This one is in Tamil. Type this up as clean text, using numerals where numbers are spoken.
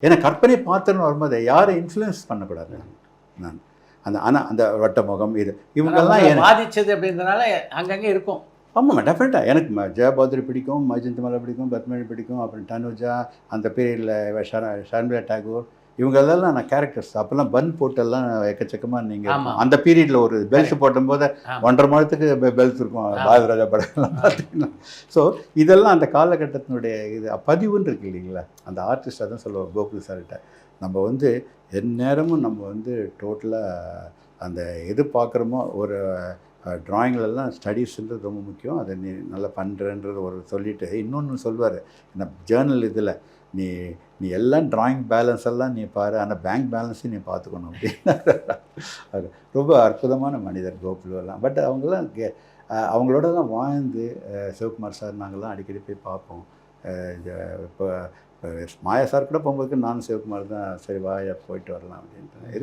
ஏன்னா கற்பனை பாத்திரம்னு வரும்போது யாரை இன்ஃப்ளூயன்ஸ் பண்ணக்கூடாது நான் அந்த வட்ட முகம் இது இவங்கெல்லாம் பாதிச்சது அப்படின்றதுனால அங்கங்கே இருக்கும். ஆமாம், டெஃபினட்டாக எனக்கு ஜெயபாத்ரி பிடிக்கும், மஜந்தமலா பிடிக்கும், பத்மினி பிடிக்கும், அப்புறம் தனுஜா, அந்த பீரியடில் ஷர்மிளா டாகூர், இவங்களெல்லாம் நான் கேரக்டர்ஸ். அப்போல்லாம் பன் போட்டெல்லாம் எக்கச்சக்கமாக நீங்கள் அந்த பீரியடில் ஒரு பெல்ட் போட்டும்போது 1.5 மாதத்துக்கு பெல்ட் இருக்கும் பாரதிராஜா படம்லாம் பார்த்தீங்கன்னா. ஸோ இதெல்லாம் அந்த காலகட்டத்தினுடைய இது பதிவுன்னு இருக்கு இல்லைங்களா. அந்த ஆர்டிஸ்ட் அதான் சொல்லுவார் கோகுல் சார்கிட்ட, நம்ம எந்நேரமும் நம்ம டோட்டலாக அந்த எது பார்க்குறோமோ ஒரு ட்ராயிங்லலாம் ஸ்டடீஸ்ன்றது ரொம்ப முக்கியம். அதை நீ நல்லா பண்ணுறன்றது ஒரு சொல்லிவிட்டு இன்னொன்று சொல்லுவார், என்ன ஜேர்னல் இதில் நீ எல்லாம் ட்ராயிங் பேலன்ஸ் எல்லாம் நீ பாரு, ஆனால் பேங்க் பேலன்ஸையும் நீ பார்த்துக்கணும் அப்படின்னு. அது ரொம்ப அற்புதமான மனிதர் கோகுலெல்லாம். பட் அவங்களாம் அவங்களோட தான் வாழ்ந்து சிவகுமார் சார் நாங்கள்லாம் அடிக்கடி போய் பார்ப்போம். இப்போ மாயா சார் கூட போகும்போது நானும் சிவகுமார் தான் சரி வாயா போயிட்டு வரலாம் அப்படின்ட்டு.